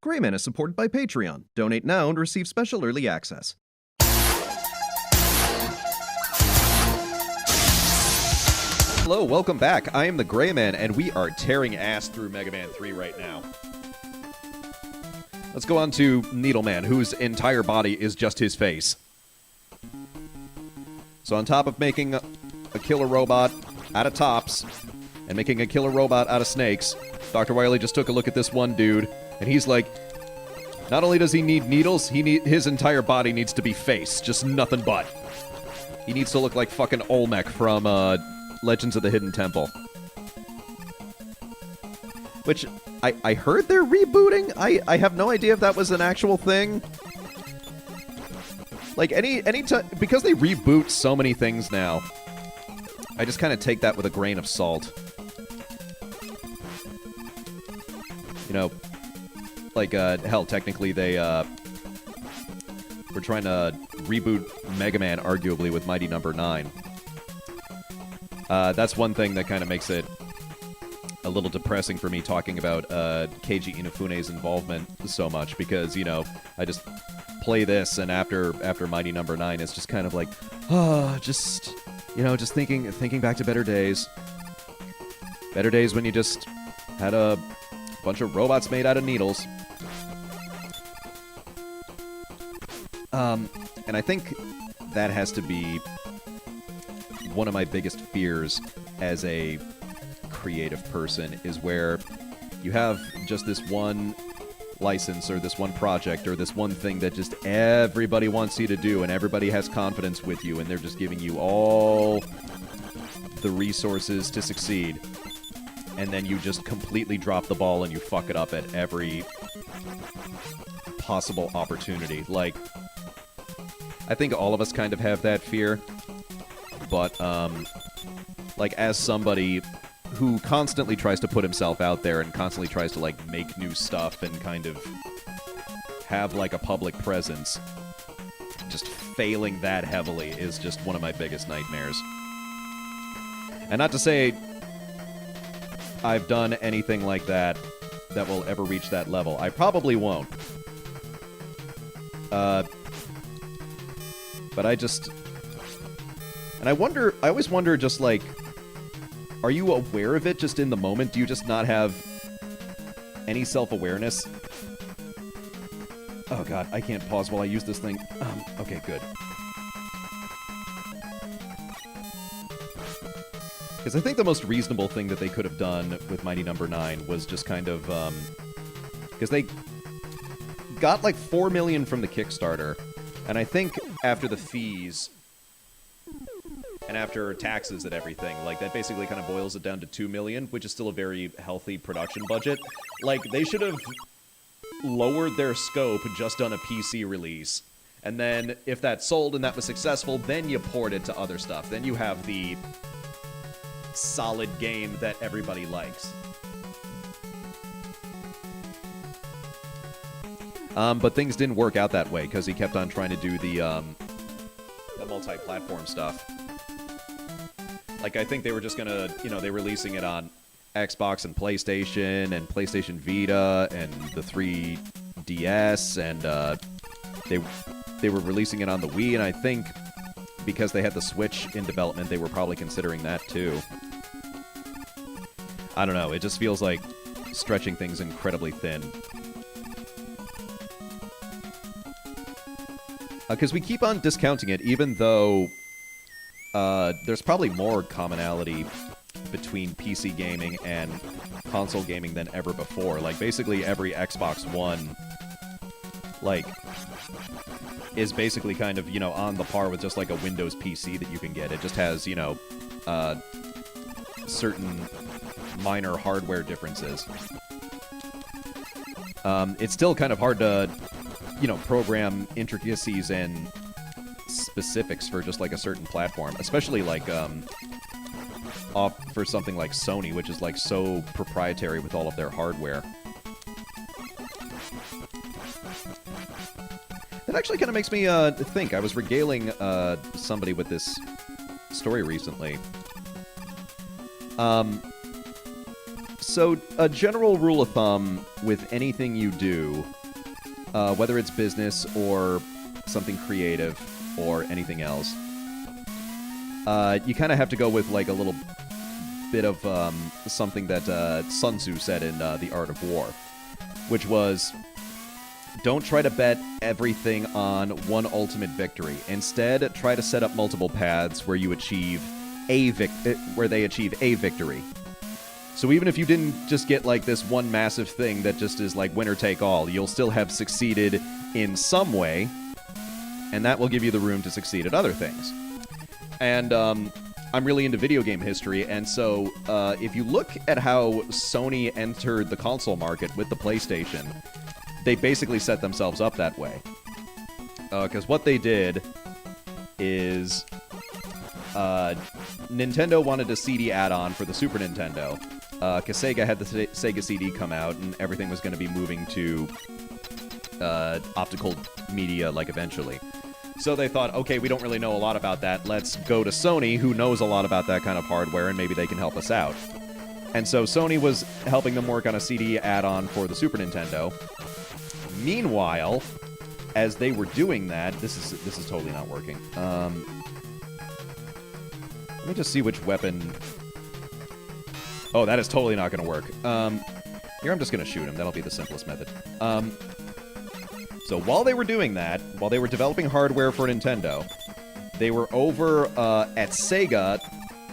Greyman is supported by Patreon. Donate now and receive special early access. Hello, welcome back. I am the Greyman, and we are tearing ass through Mega Man 3 right now. Let's go on to Needleman, whose entire body is just his face. So on top of making a killer robot out of tops, and making a killer robot out of snakes, Dr. Wily just took a look at this one dude, and he's like, not only does he need needles, his entire body needs to be face, just nothing but. He needs to look like fucking Olmec from Legends of the Hidden Temple. Which, I heard they're rebooting? I have no idea if that was an actual thing. Like, any time, because they reboot so many things now, I just kind of take that with a grain of salt. You know, like, hell, technically they, were trying to reboot Mega Man, arguably, with Mighty Number 9. That's one thing that kind of makes it a little depressing for me talking about Keiji Inafune's involvement so much, because, you know, I just play this, and after Mighty Number 9, it's just kind of like, just, you know, just thinking back to better days. Better days when you just had a bunch of robots made out of needles. And I think that has to be one of my biggest fears as a creative person, is where you have just this one license or this one project or this one thing that just everybody wants you to do, and everybody has confidence with you, and they're just giving you all the resources to succeed, and then you just completely drop the ball and you fuck it up at every possible opportunity. Like, I think all of us kind of have that fear, but, like, as somebody who constantly tries to put himself out there and constantly tries to, like, make new stuff and kind of have, like, a public presence, just failing that heavily is just one of my biggest nightmares. And not to say I've done anything like that that will ever reach that level. I probably won't. But I just... And I always wonder, just like, are you aware of it just in the moment? Do you just not have any self-awareness? Oh god, I can't pause while I use this thing. Okay, good. Because I think the most reasonable thing that they could have done with Mighty Number 9 was just kind of, because they got like $4 million from the Kickstarter, and I think after the fees and after taxes and everything, like, that basically kind of boils it down to $2 million, which is still a very healthy production budget. Like, they should have lowered their scope, just done a PC release, and then if that sold and that was successful, then you port it to other stuff. Then you have the solid game that everybody likes. But things didn't work out that way, because he kept on trying to do the multi-platform stuff. Like, I think they were just gonna, you know, they were releasing it on Xbox and PlayStation Vita, and the 3DS, and they were releasing it on the Wii, and I think because they had the Switch in development, they were probably considering that too. I don't know, it just feels like stretching things incredibly thin. Because we keep on discounting it, even though there's probably more commonality between PC gaming and console gaming than ever before. Like, basically every Xbox One, like, is basically kind of, you know, on the par with just like a Windows PC that you can get. It just has, you know, certain minor hardware differences. It's still kind of hard to, you know, program intricacies and specifics for just like a certain platform, especially like off for something like Sony, which is like so proprietary with all of their hardware. It actually kind of makes me think. I was regaling somebody with this story recently. So, a general rule of thumb with anything you do, whether it's business or something creative or anything else, you kind of have to go with, like, a little bit of something that Sun Tzu said in The Art of War, which was, don't try to bet everything on one ultimate victory. Instead, try to set up multiple paths where you achieve where they achieve a victory. So even if you didn't just get, like, this one massive thing that just is, like, winner take all, you'll still have succeeded in some way, and that will give you the room to succeed at other things. And I'm really into video game history, and so if you look at how Sony entered the console market with the PlayStation, they basically set themselves up that way. Because what they did is Nintendo wanted a CD add-on for the Super Nintendo, because Sega had the Sega CD come out, and everything was going to be moving to optical media, like, eventually. So they thought, okay, we don't really know a lot about that. Let's go to Sony, who knows a lot about that kind of hardware, and maybe they can help us out. And so Sony was helping them work on a CD add-on for the Super Nintendo. Meanwhile, as they were doing that, this is totally not working. Let me just see which weapon. Oh, that is totally not going to work. Here, I'm just going to shoot him. That'll be the simplest method. So while they were doing that, while they were developing hardware for Nintendo, they were over at Sega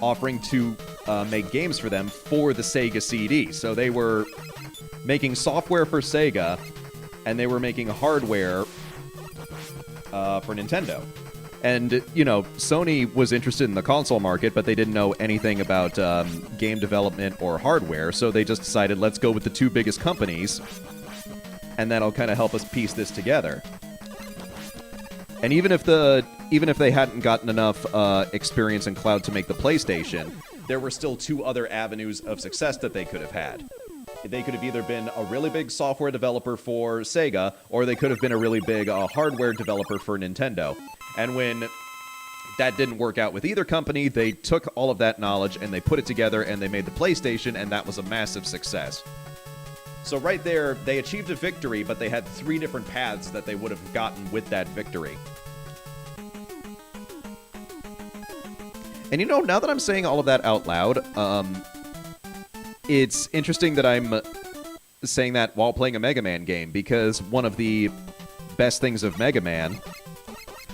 offering to make games for them for the Sega CD. So they were making software for Sega, and they were making hardware for Nintendo. And, you know, Sony was interested in the console market, but they didn't know anything about game development or hardware, so they just decided, let's go with the two biggest companies, and that'll kind of help us piece this together. And even if they hadn't gotten enough experience in cloud to make the PlayStation, there were still two other avenues of success that they could have had. They could have either been a really big software developer for Sega, or they could have been a really big hardware developer for Nintendo. And when that didn't work out with either company, they took all of that knowledge and they put it together and they made the PlayStation, and that was a massive success. So right there, they achieved a victory, but they had three different paths that they would have gotten with that victory. And you know, now that I'm saying all of that out loud, it's interesting that I'm saying that while playing a Mega Man game, because one of the best things of Mega Man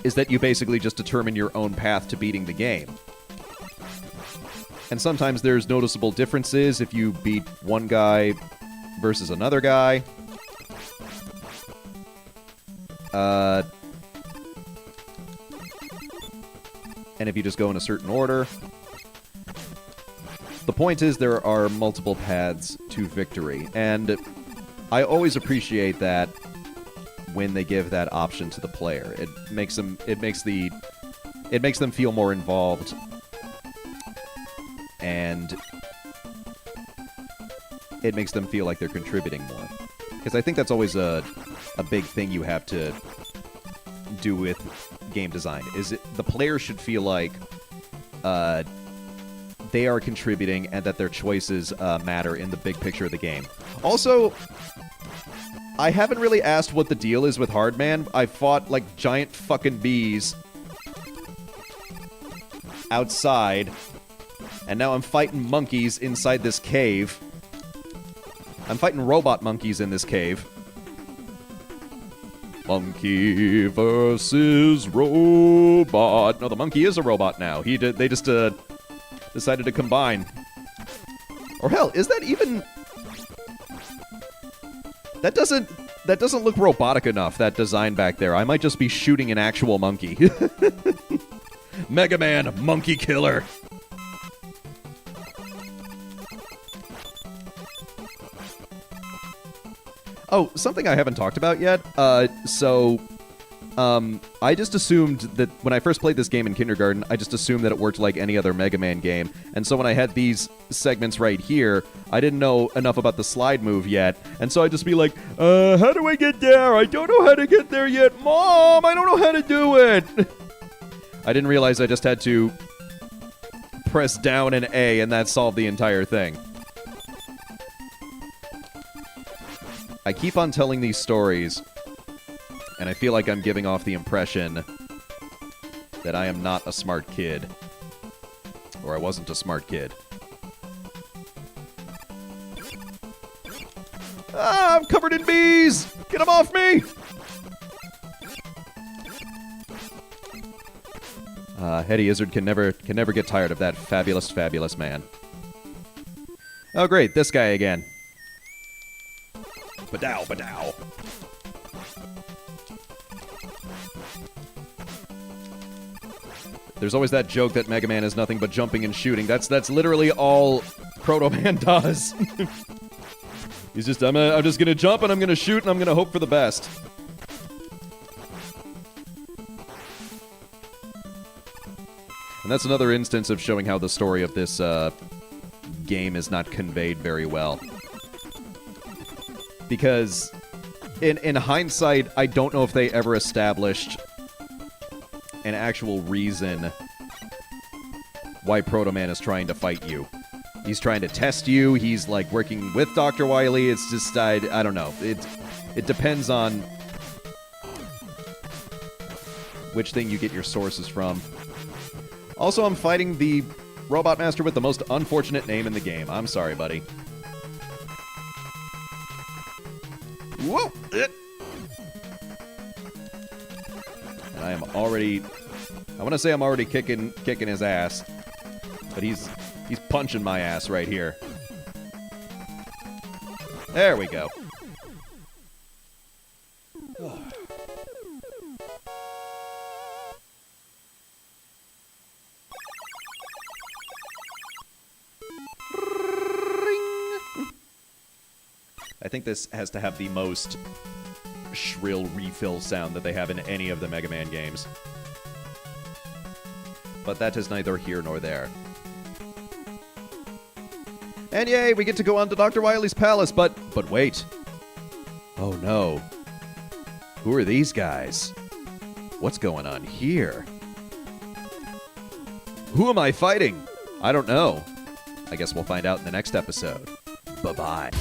is that you basically just determine your own path to beating the game. And sometimes there's noticeable differences if you beat one guy versus another guy. And if you just go in a certain order. The point is there are multiple paths to victory, and I always appreciate that when they give that option to the player. It makes them feel more involved, and it makes them feel like they're contributing more. Because I think that's always a big thing you have to do with game design, is the player should feel like they are contributing and that their choices matter in the big picture of the game. Also, I haven't really asked what the deal is with Hardman. I fought, like, giant fucking bees outside, and now I'm fighting monkeys inside this cave. I'm fighting robot monkeys in this cave. Monkey versus robot. No, the monkey is a robot now. They just decided to combine. Or hell, is that even... That doesn't look robotic enough, that design back there. I might just be shooting an actual monkey. Mega Man, monkey killer. Oh, something I haven't talked about yet. I just assumed that when I first played this game in kindergarten, I just assumed that it worked like any other Mega Man game. And so when I had these segments right here, I didn't know enough about the slide move yet. And so I'd just be like, how do I get there? I don't know how to get there yet. Mom, I don't know how to do it. I didn't realize I just had to press down and A, and that solved the entire thing. I keep on telling these stories, and I feel like I'm giving off the impression that I am not a smart kid. Or I wasn't a smart kid. Ah, I'm covered in bees! Get them off me! Hetty Izzard can never get tired of that fabulous, fabulous man. Oh, great, this guy again. Badow, badow. There's always that joke that Mega Man is nothing but jumping and shooting. That's literally all Proto Man does. He's just, I'm just gonna jump and I'm gonna shoot and I'm gonna hope for the best. And that's another instance of showing how the story of this game is not conveyed very well. Because in hindsight, I don't know if they ever established an actual reason why Proto Man is trying to fight you. He's trying to test you. He's like working with Dr. Wily. It's just I don't know. It depends on which thing you get your sources from. Also, I'm fighting the Robot Master with the most unfortunate name in the game. I'm sorry, buddy. Whoa! And I am already... I want to say I'm already kicking his ass. But he's punching my ass right here. There we go. I think this has to have the most shrill refill sound that they have in any of the Mega Man games. But that is neither here nor there. And yay, we get to go on to Dr. Wily's palace, but wait. Oh no. Who are these guys? What's going on here? Who am I fighting? I don't know. I guess we'll find out in the next episode. Bye-bye.